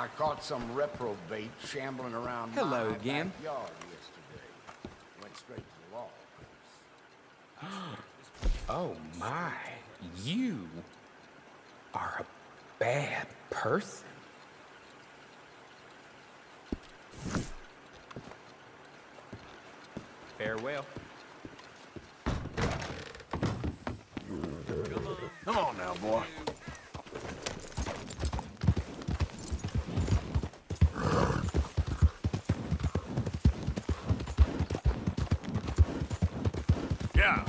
I caught some reprobate shambling around Hello my again. backyard yesterday. Went straight to the law, of course. Oh my, you are a bad person. Farewell. Come on now, boy. Yeah.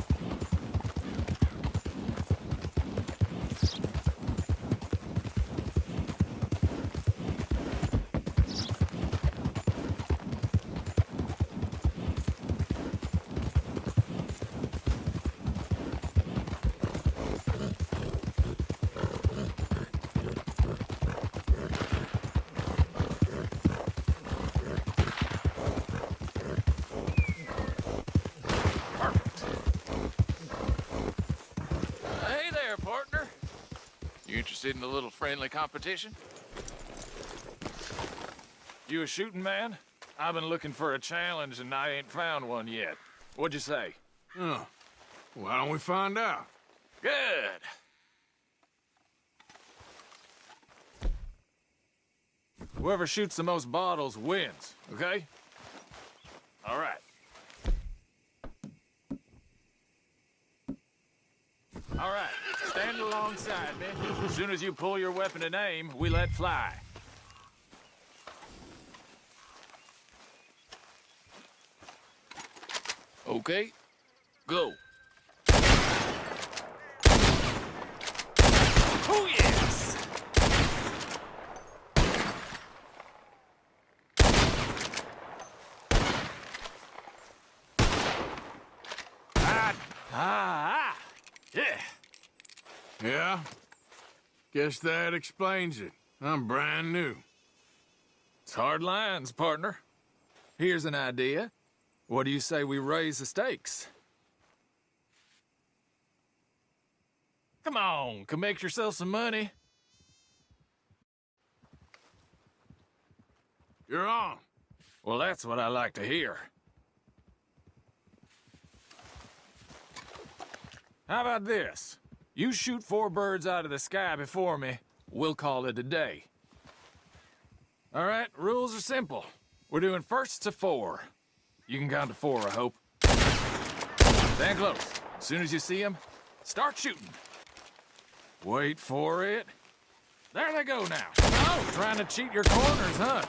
Hey there, partner. You interested in a little friendly competition? You a shooting man? I've been looking for a challenge and I ain't found one yet. What'd you say? Oh. Why don't we find out? Good. Whoever shoots the most bottles wins, okay? All right. All right, stand alongside me. As soon as you pull your weapon and aim, we let fly. Okay, go. Oh, yes! Yeah. Yeah? Guess that explains it. I'm brand new. It's hard lines, partner. Here's an idea. What do you say we raise the stakes? Come on, come make yourself some money. You're on. Well, that's what I like to hear. How about this? You shoot 4 birds out of the sky before me, we'll call it a day. All right, rules are simple. We're doing first to 4. You can count to 4, I hope. Stand close. As soon as you see them, start shooting. Wait for it. There they go now. Oh, trying to cheat your corners, huh?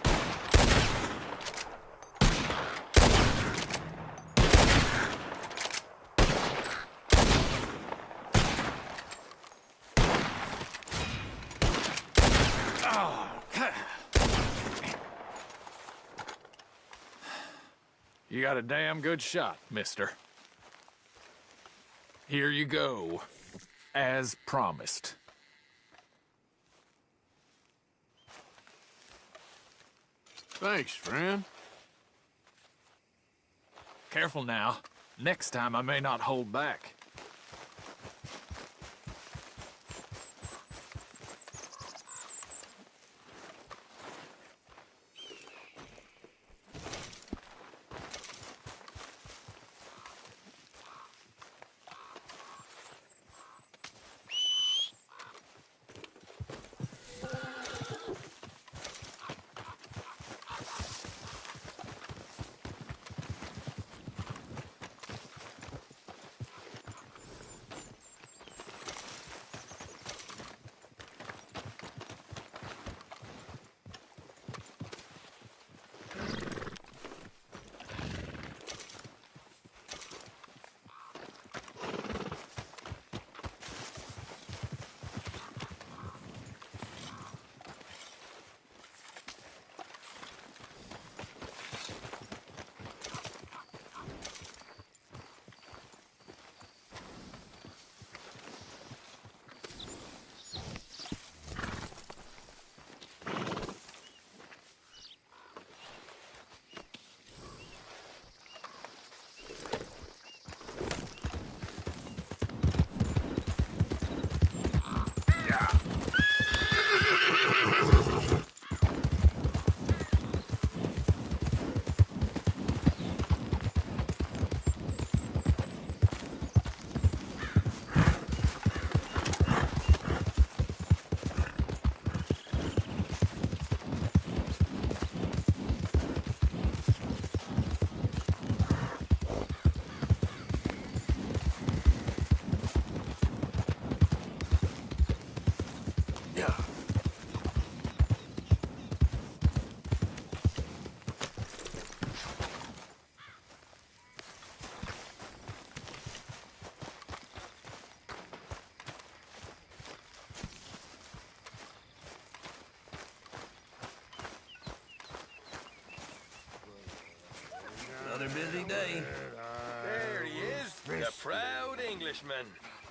You got a damn good shot, mister. Here you go, as promised. Thanks, friend. Careful now. Next time I may not hold back. Another busy day. There he is, the proud Englishman.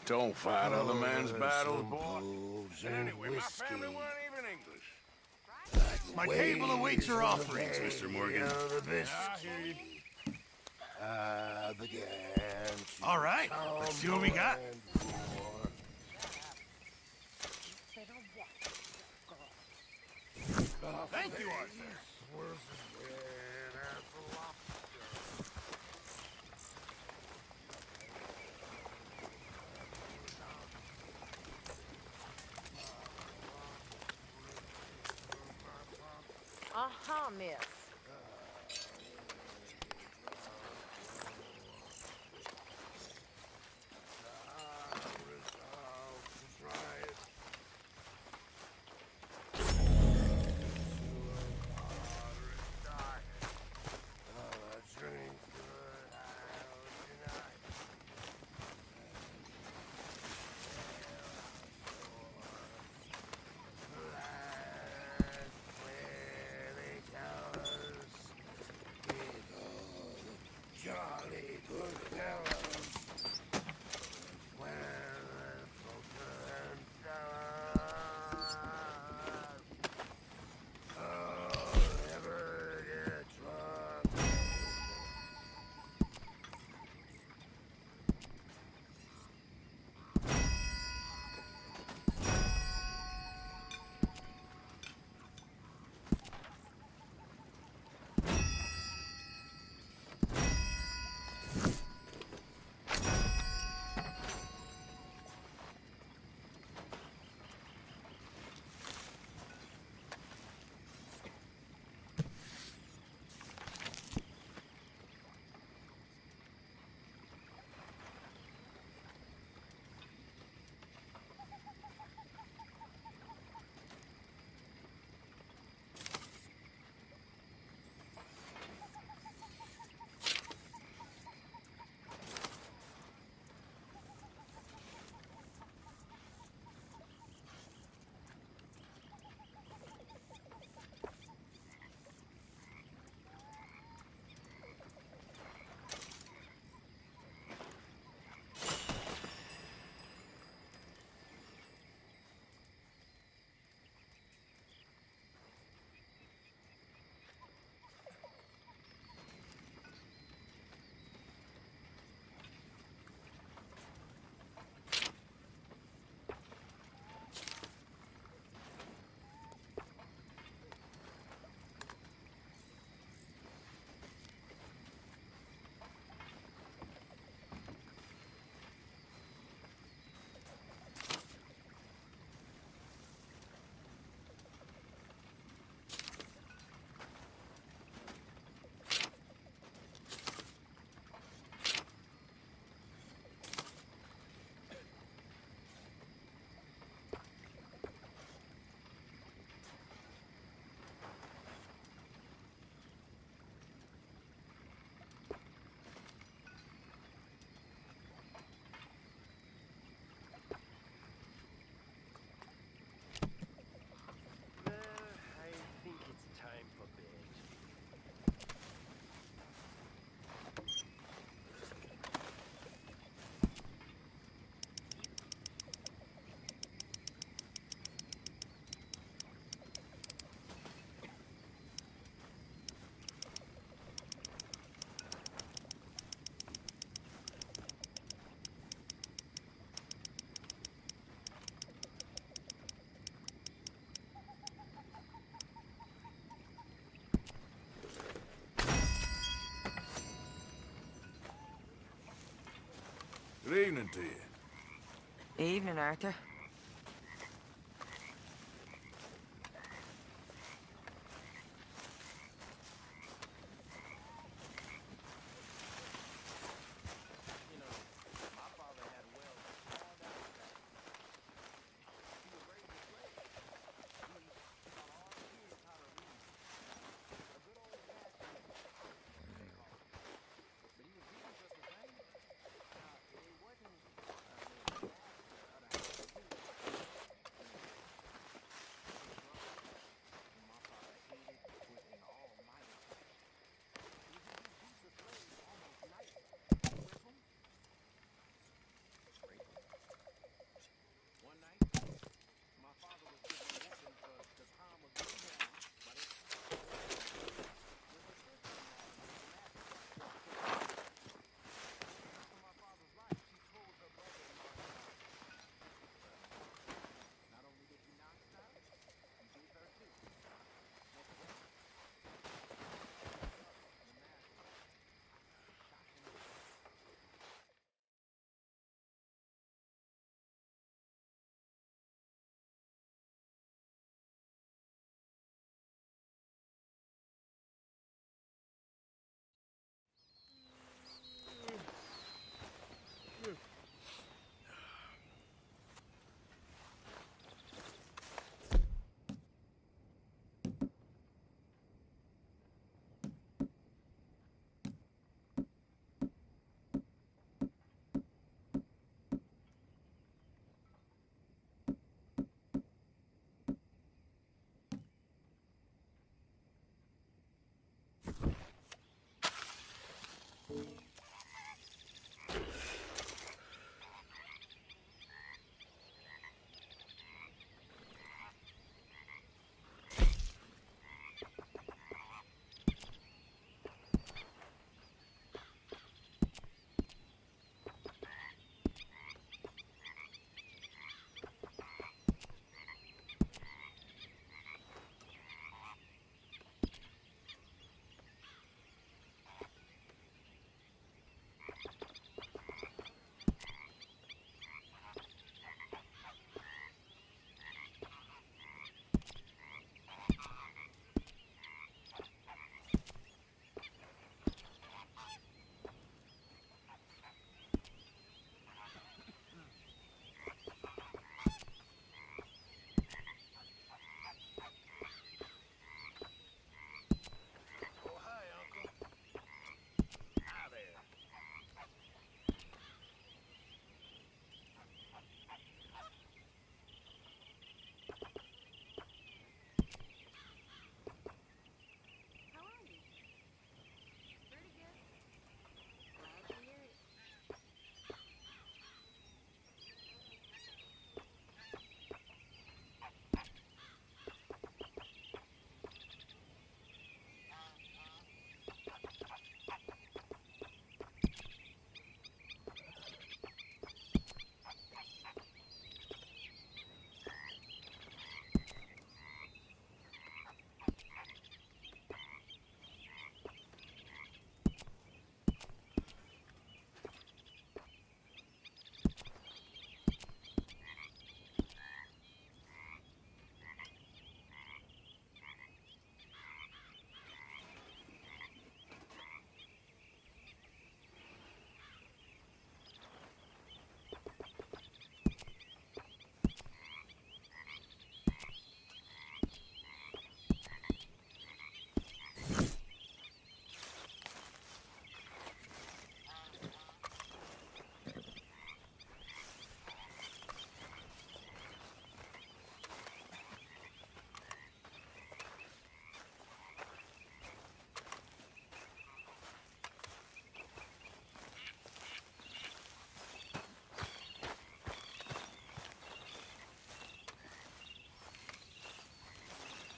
Don't fight other man's battles, boy. Booze And and anyway, my family whiskey. weren't even English. My table awaits your offerings, Mr. Morgan. I hear you. I began to All right, let's see what we got. Thank you, Arthur. Uh-huh, miss. Jolly good fellows. Never get drunk. Good evening to you. Evening, Arthur.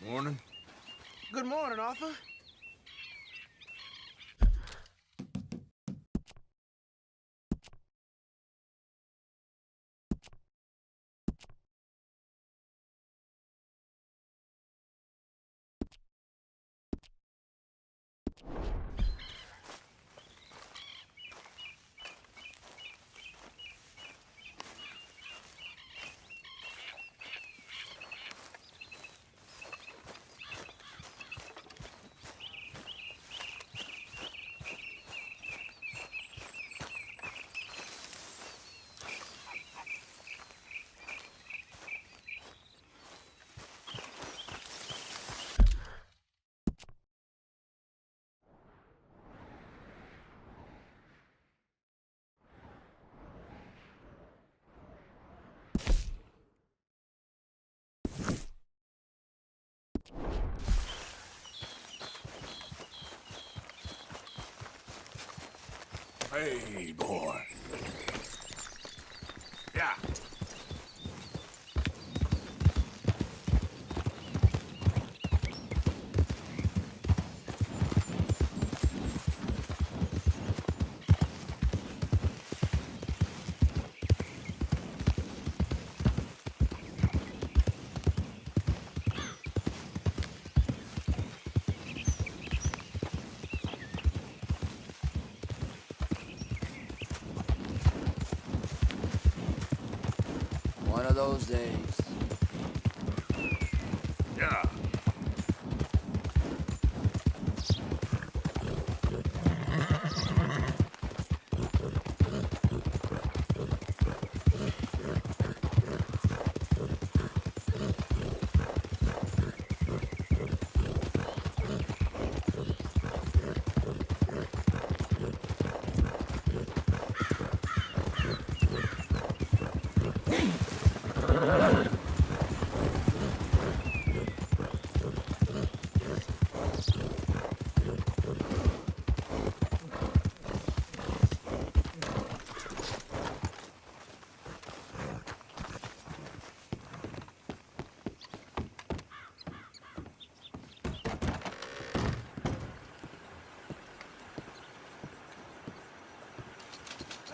Morning. Good morning, Arthur. Hey, boy. Yeah. One of those days. Yeah.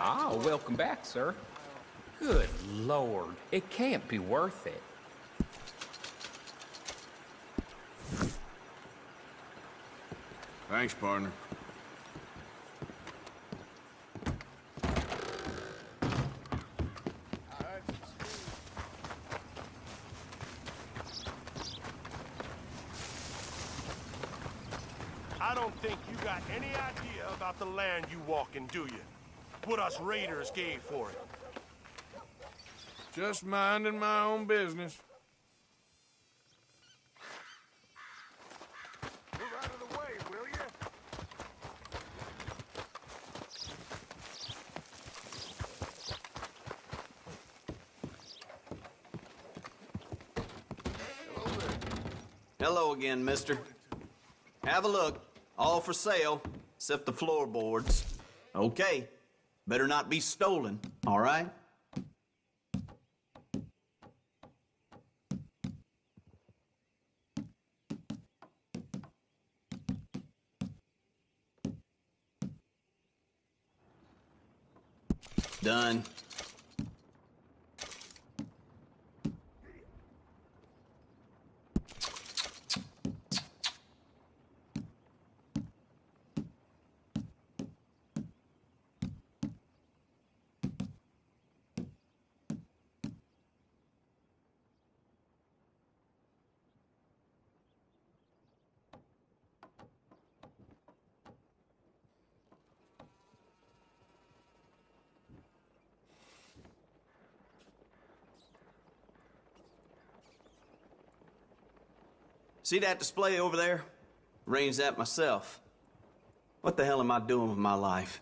Ah, welcome back, sir. Good Lord, it can't be worth it. Thanks, partner. I don't think you got any idea about the land you walking, do you? What us raiders gave for it. Just minding my own business. Move out of the way, will you? Hello again, mister. Have a look. All for sale, except the floorboards. Okay. Better not be stolen, all right? Done. See that display over there? Arranged that myself. What the hell am I doing with my life?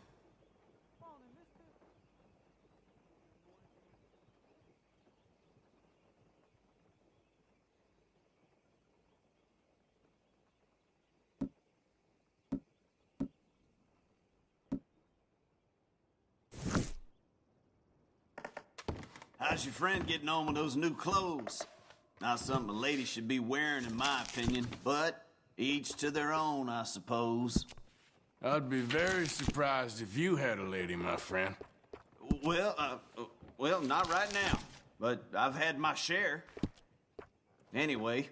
How's your friend getting on with those new clothes? Not something a lady should be wearing, in my opinion, but each to their own, I suppose. I'd be very surprised if you had a lady, my friend. Well, not right now, but I've had my share. Anyway.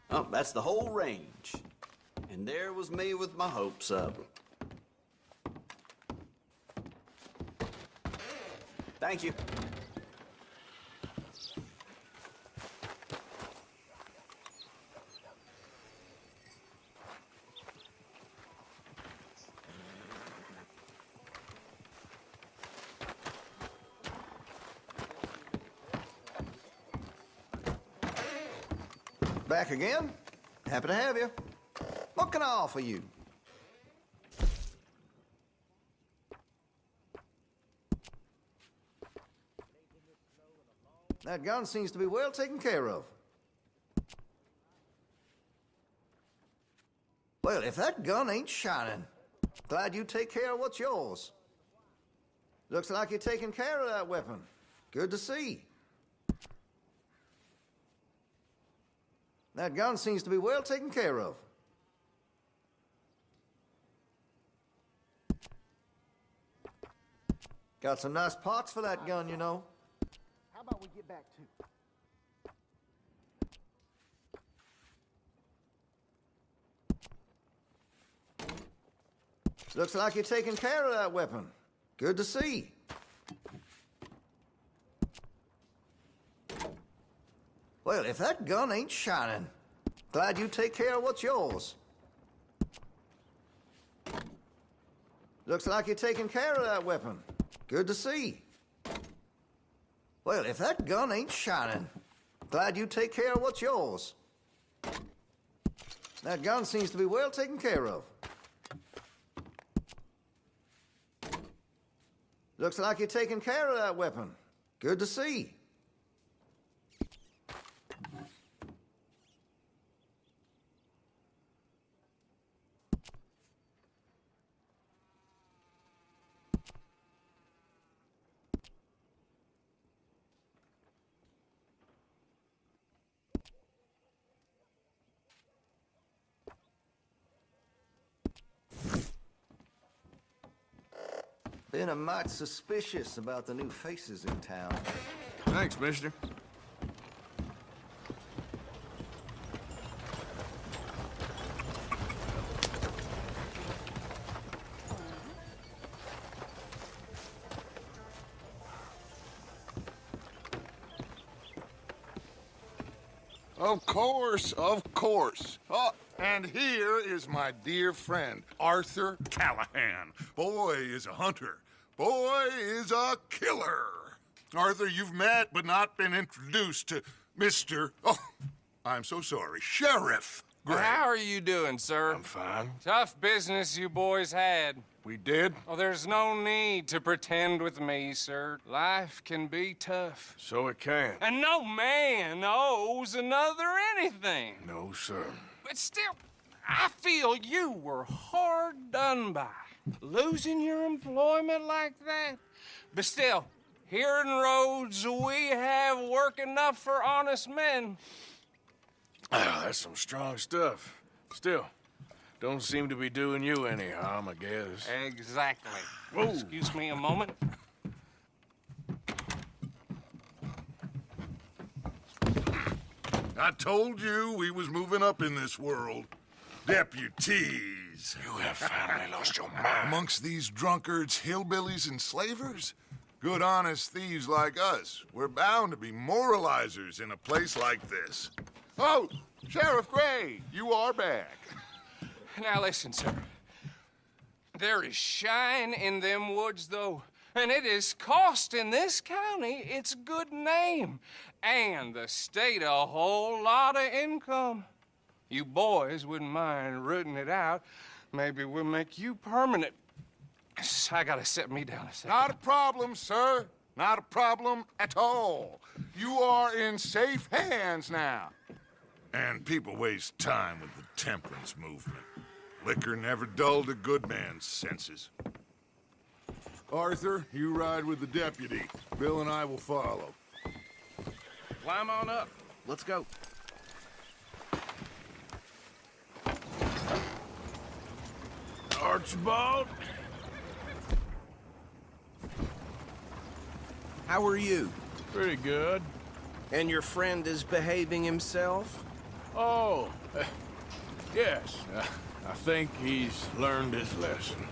Oh, that's the whole range. And there was me with my hopes up. Thank you. Back again? Happy to have you. What can I offer you? That gun seems to be well taken care of. Well, if that gun ain't shining, glad you take care of what's yours. Looks like you're taking care of that weapon. Good to see. That gun seems to be well taken care of. Got some nice parts for that gun, you know. How about we get back to? Looks like you're taking care of that weapon. Good to see. Well, if that gun ain't shining, glad you take care of what's yours. Looks like you're taking care of that weapon. Good to see. Well, if that gun ain't shining, glad you take care of what's yours. That gun seems to be well taken care of. Looks like you're taking care of that weapon. Good to see. Been a mite suspicious about the new faces in town. Thanks, mister. Of course, of course. Oh, and here is my dear friend, Arthur Callahan. Boy is a hunter. Boy is a killer. Arthur, you've met but not been introduced to Mr. Oh, I'm so sorry, Sheriff Gray. How are you doing, sir? I'm fine. Tough business you boys had. We did? Oh, there's no need to pretend with me, sir. Life can be tough. So it can. And no man owes another anything. No, sir. But still, I feel you were hard done by. Losing your employment like that. But still, here in Rhodes, we have work enough for honest men. Ah, that's some strong stuff. Still, don't seem to be doing you any harm, I guess. Exactly. Whoa. Excuse me a moment. I told you we was moving up in this world. Deputies. You have finally lost your mind. Amongst these drunkards, hillbillies, and slavers? Good, honest thieves like us. We're bound to be moralizers in a place like this. Oh, Sheriff Gray, you are back. Now listen, sir. There is shine in them woods, though, and it is costing this county its good name and the state a whole lot of income. You boys wouldn't mind rooting it out. Maybe we'll make you permanent. I gotta set me down a second. Not a problem, sir. Not a problem at all. You are in safe hands now. And people waste time with the temperance movement. Liquor never dulled a good man's senses. Arthur, you ride with the deputy. Bill and I will follow. Climb on up. Let's go. Archibald? How are you? Pretty good. And your friend is behaving himself? Oh, yes. I think he's learned his lesson.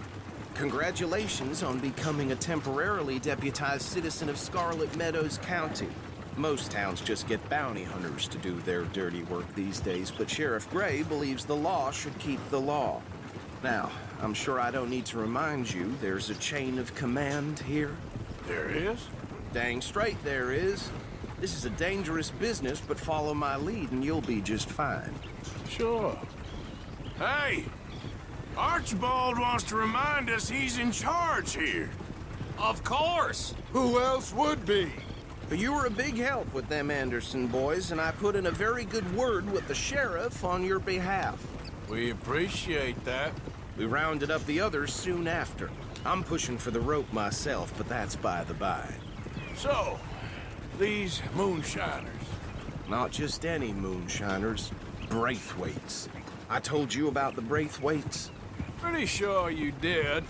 Congratulations on becoming a temporarily deputized citizen of Scarlet Meadows County. Most towns just get bounty hunters to do their dirty work these days, but Sheriff Gray believes the law should keep the law. Now, I'm sure I don't need to remind you there's a chain of command here. There is? Dang straight there is. This is a dangerous business, but follow my lead and you'll be just fine. Sure. Hey! Archibald wants to remind us he's in charge here. Of course. Who else would be? You were a big help with them Anderson boys, and I put in a very good word with the sheriff on your behalf. We appreciate that. We rounded up the others soon after. I'm pushing for the rope myself, but that's by the by. So, these moonshiners. Not just any moonshiners, Braithwaites. I told you about the Braithwaites? Pretty sure you did.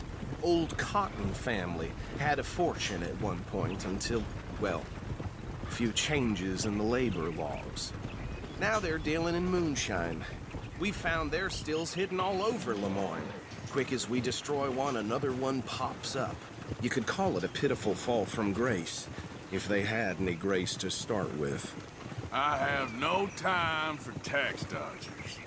Old Cotton family had a fortune at one point until, well, a few changes in the labor laws. Now they're dealing in moonshine. We found their stills hidden all over Lemoyne. Quick as we destroy one, another one pops up. You could call it a pitiful fall from grace, if they had any grace to start with. I have no time for tax dodgers.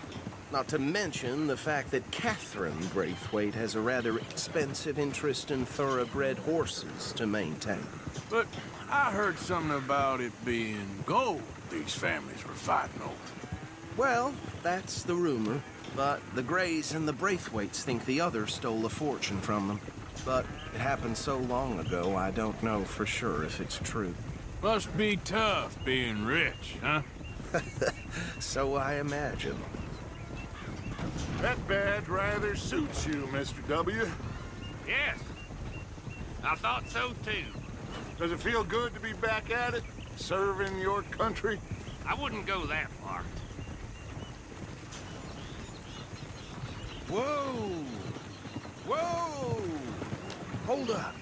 Not to mention the fact that Catherine Braithwaite has a rather expensive interest in thoroughbred horses to maintain. But I heard something about it being gold these families were fighting over. Well, that's the rumor. But the Grays and the Braithwaites think the other stole a fortune from them. But it happened so long ago, I don't know for sure if it's true. Must be tough being rich, huh? So I imagine. That badge rather suits you, Mr. W. Yes. I thought so too. Does it feel good to be back at it? Serving your country? I wouldn't go that far. Whoa! Whoa! Hold up.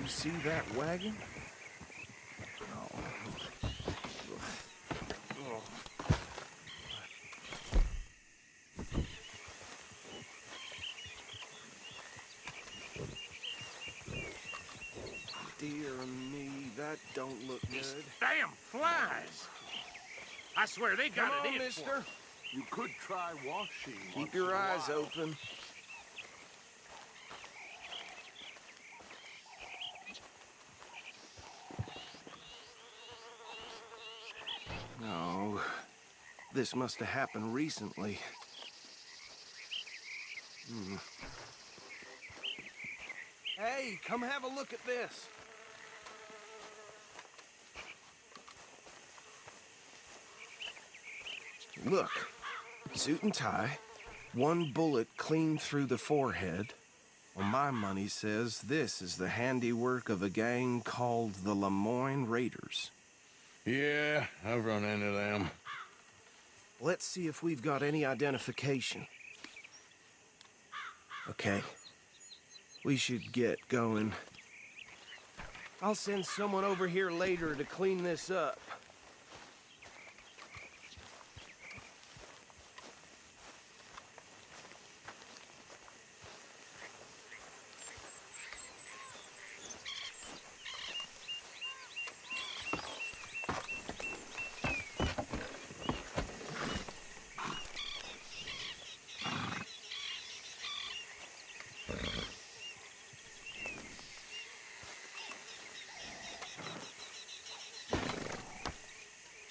You see that wagon? Dear me, that don't look good. Damn flies! I swear they got Come it on, in mister. for us. You could try washing. Keep your eyes open. No, this must have happened recently. Hey, come have a look at this. Look, suit and tie, one bullet clean through the forehead. Well, my money says this is the handiwork of a gang called the Lemoyne Raiders. Yeah, I've run into them. Let's see if we've got any identification. Okay. We should get going. I'll send someone over here later to clean this up.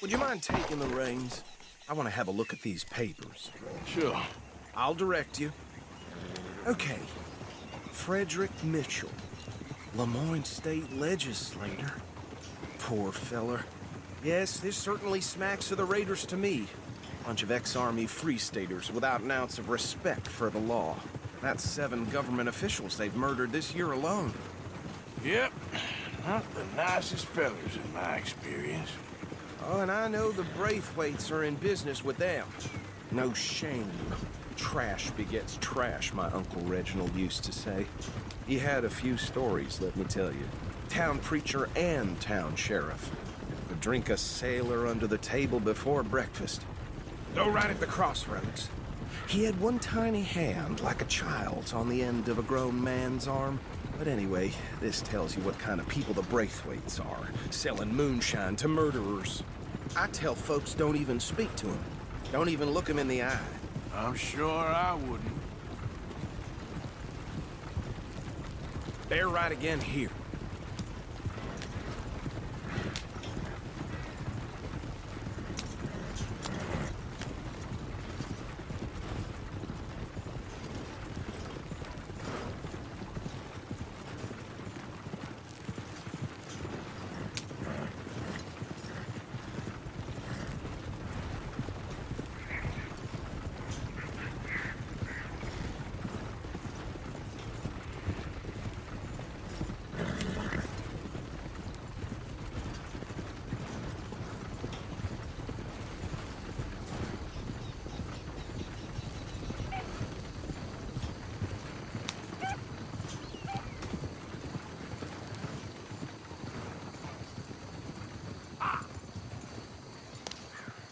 Would you mind taking the reins? I want to have a look at these papers. Sure. I'll direct you. Okay. Frederick Mitchell, Lemoyne State Legislator. Poor feller. Yes, this certainly smacks of the Raiders to me. Bunch of ex-Army Free Staters without an ounce of respect for the law. That's 7 government officials they've murdered this year alone. Yep. Not the nicest fellers in my experience. Oh, and I know the Braithwaites are in business with them. No shame. Trash begets trash, my Uncle Reginald used to say. He had a few stories, let me tell you. Town preacher and town sheriff. Would drink a sailor under the table before breakfast. Oh, right at the crossroads. He had one tiny hand, like a child's, on the end of a grown man's arm. But anyway, this tells you what kind of people the Braithwaites are, selling moonshine to murderers. I tell folks don't even speak to him. Don't even look him in the eye. I'm sure I wouldn't. They're right again here.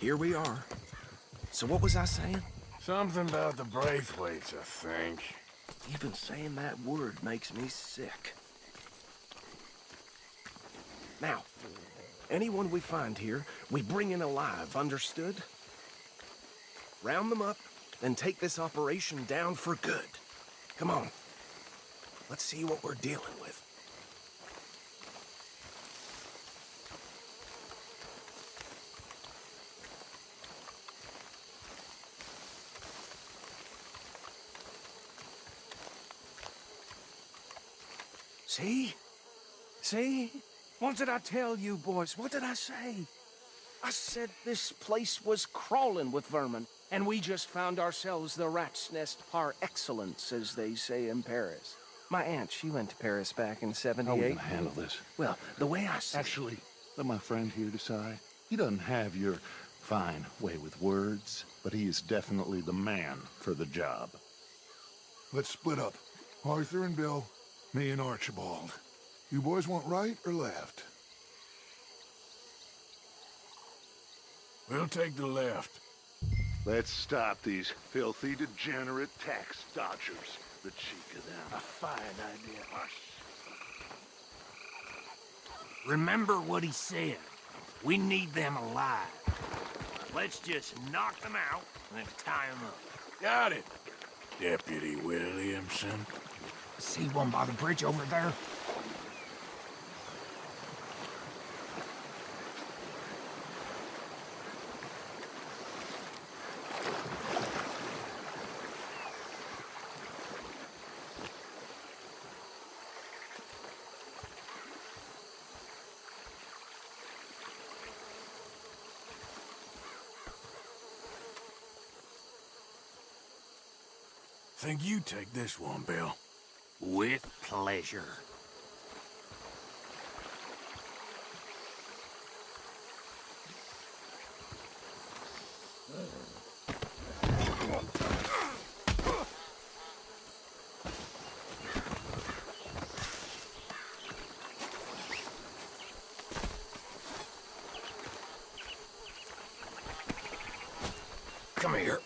Here we are. So what was I saying? Something about the Braithwaites, I think. Even saying that word makes me sick. Now, anyone we find here, we bring in alive, understood? Round them up, then take this operation down for good. Come on. Let's see what we're dealing with. See? See? What did I tell you, boys? What did I say? I said this place was crawling with vermin, and we just found ourselves the rat's nest par excellence, as they say in Paris. My aunt, she went to Paris back in '78. How are we gonna handle this? Well, the way I see Actually, let my friend here decide. He doesn't have your fine way with words, but he is definitely the man for the job. Let's split up. Arthur and Bill, me and Archibald. You boys want right or left? We'll take the left. Let's stop these filthy, degenerate tax dodgers. The cheek of them. A fine idea. Remember what he said. We need them alive. Let's just knock them out and tie them up. Got it, Deputy Williamson. See one by the bridge over there? Think you take this one, Bill. With pleasure. Come here.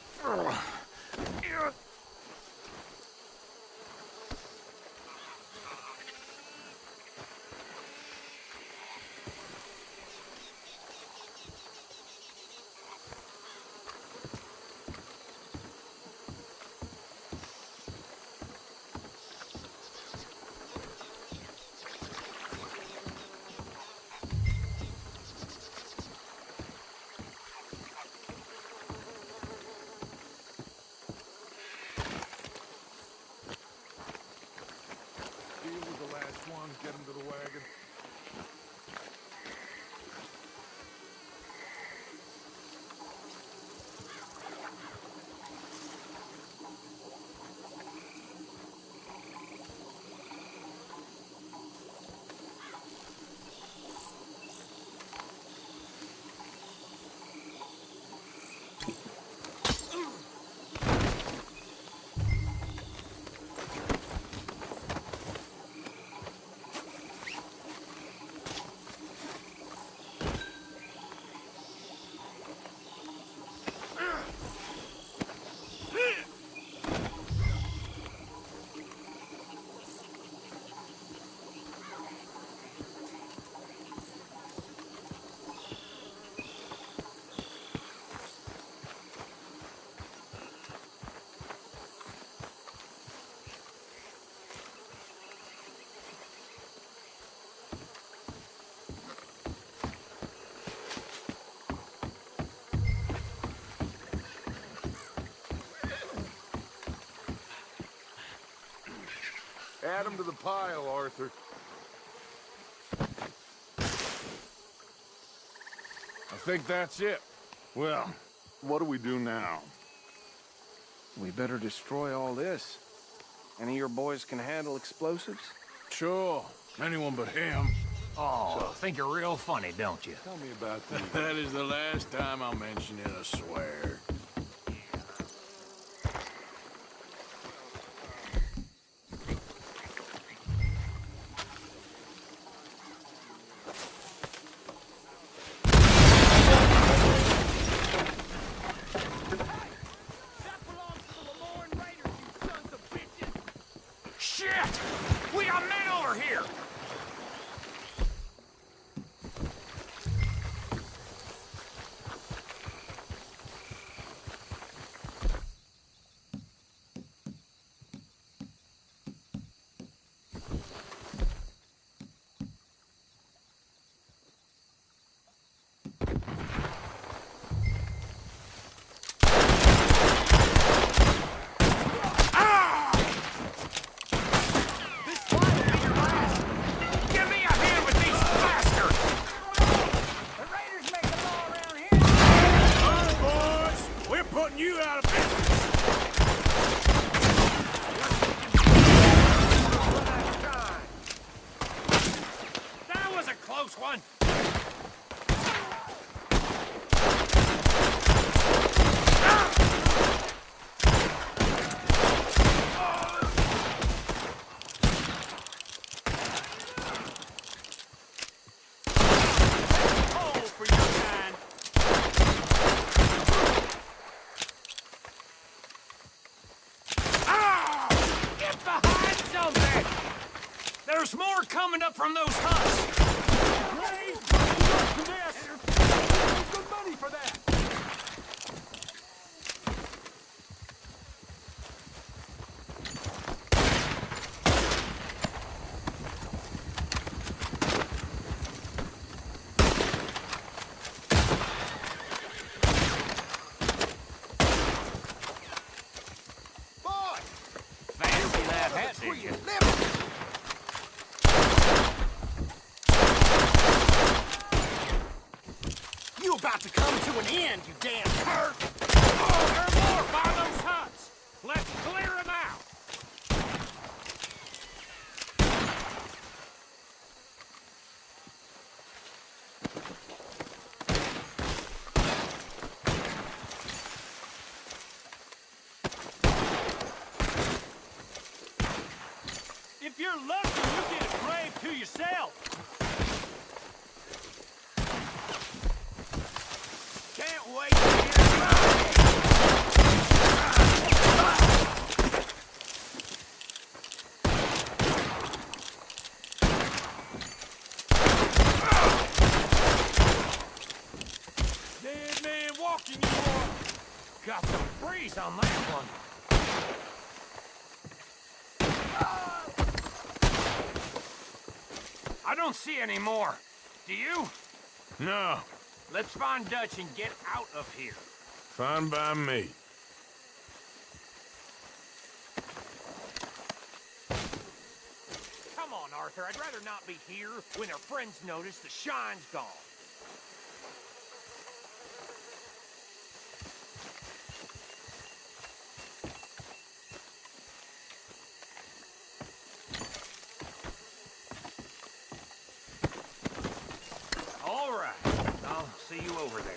Add them to the pile, Arthur. I think that's it. Well, what do we do now? We better destroy all this. Any of your boys can handle explosives? Sure. Anyone but him. Oh, think you're real funny, don't you? Tell me about these. That is the last time I'll mention it, I swear. Shit! We got men over here! Give me a hand with these bastards! The raiders make the law around here! Boys, we're putting you out of business. That was a close one! Get behind something! There's more coming up from those huts! Good money for that! Fancy that hat, did you? You about to come to an end, you damn cur! Oh, there are more by those huts! Let's clear them out! If you're lucky, you get a grave to yourself! Can't wait to hear about it! Dead man walking, you are! Got some breeze on that one! I don't see any more. Do you? No, Let's find Dutch and get out of here. fine by me. Come on, Arthur. I'd rather not be here when our friends notice the shine's gone. All right. I'll see you over there.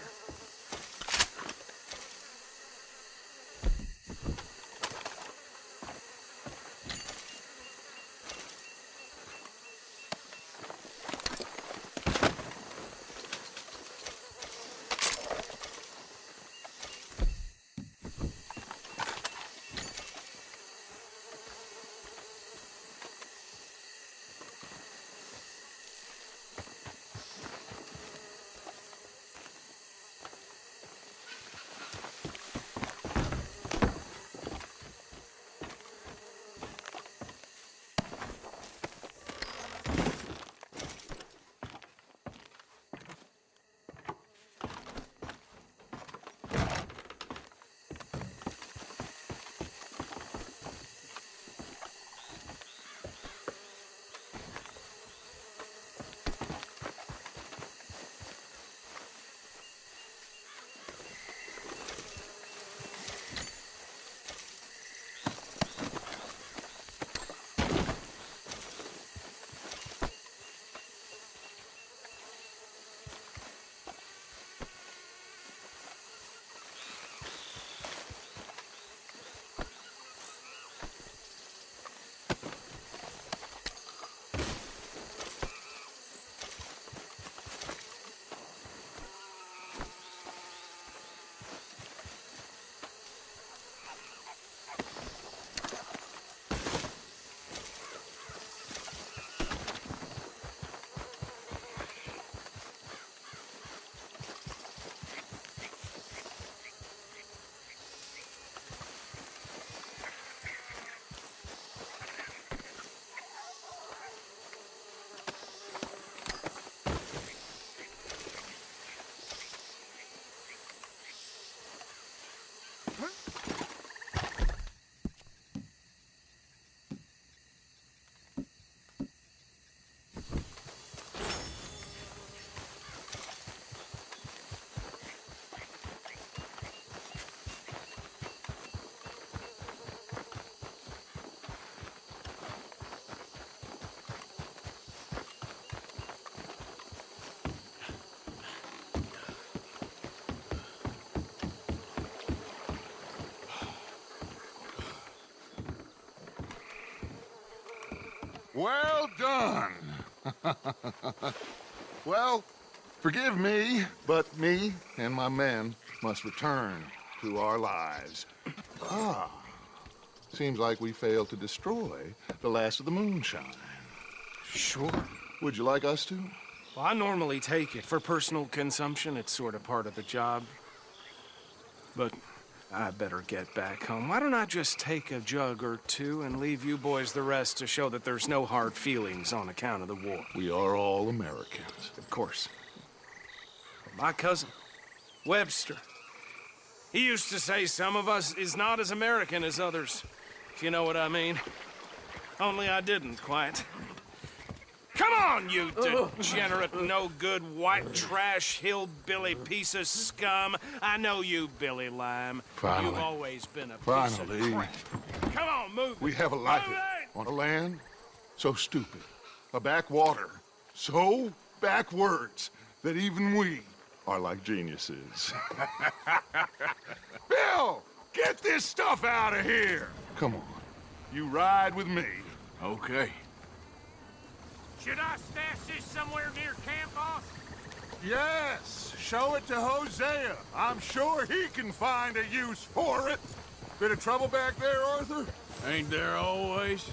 Well done. Well, forgive me, but me and my men must return to our lives. Ah, seems like we failed to destroy the last of the moonshine. Sure. Would you like us to? Well, I normally take it for personal consumption. It's sort of part of the job. But I better get back home. Why don't I just take a jug or two and leave you boys the rest to show that there's no hard feelings on account of the war? We are all Americans. Of course. My cousin, Webster, he used to say some of us is not as American as others, if you know what I mean. Only I didn't quite. Come on, you degenerate, no-good, white trash, hillbilly piece of scum. I know you, Billy Lime. Finally. You've always been a piece Finally. of crap. Come on, move. We have a life on a land so stupid, a backwater so backwards that even we are like geniuses. Bill, get this stuff out of here. Come on, you ride with me. Okay. Should I stash this somewhere near camp, boss? Yes, show it to Hosea. I'm sure he can find a use for it. Bit of trouble back there, Arthur? Ain't there always?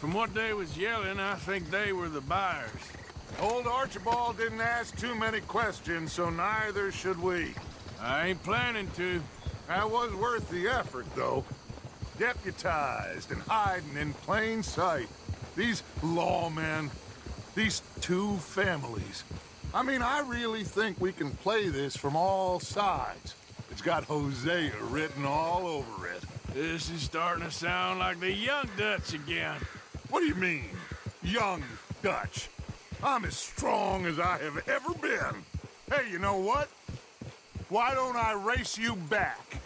From what they was yelling, I think they were the buyers. Old Archibald didn't ask too many questions, so neither should we. I ain't planning to. That was worth the effort, though. Deputized and hiding in plain sight. These lawmen, these two families. I mean, I really think we can play this from all sides. It's got Hosea written all over it. This is starting to sound like the Young Dutch again. What do you mean, young Dutch? I'm as strong as I have ever been. Hey, you know what? Why don't I race you back?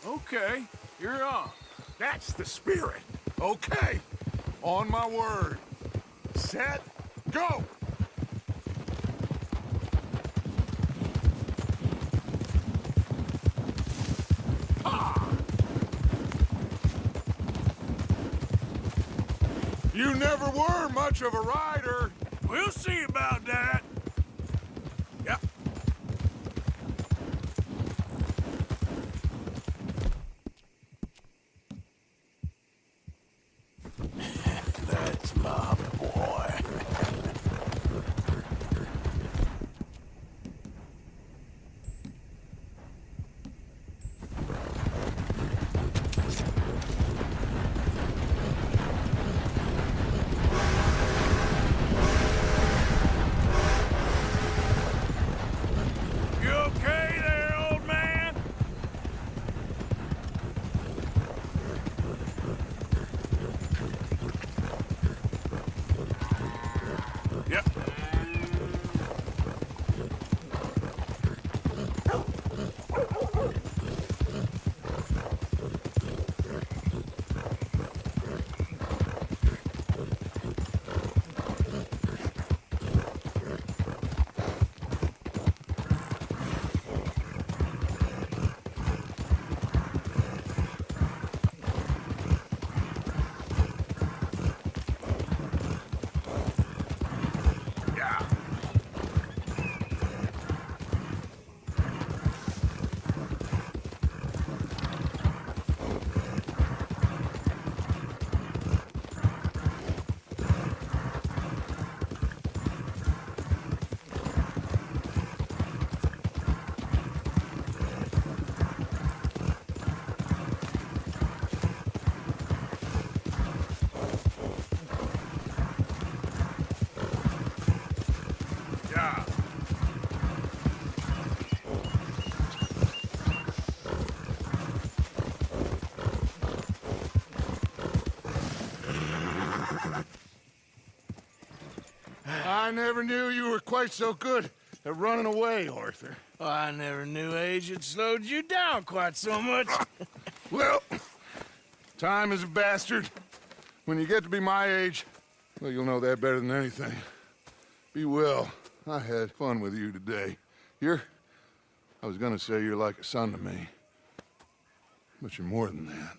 Okay, you're on. That's the spirit. Okay, on my word. Set, go! You never were much of a rider. We'll see about that. Yep. That's my boy. You okay there, old man? Yep. I never knew you were quite so good at running away, Arthur. Oh, I never knew age had slowed you down quite so much. Well, time is a bastard. When you get to be my age, well, you'll know that better than anything. Be well. I had fun with you today. I was gonna say you're like a son to me, but you're more than that.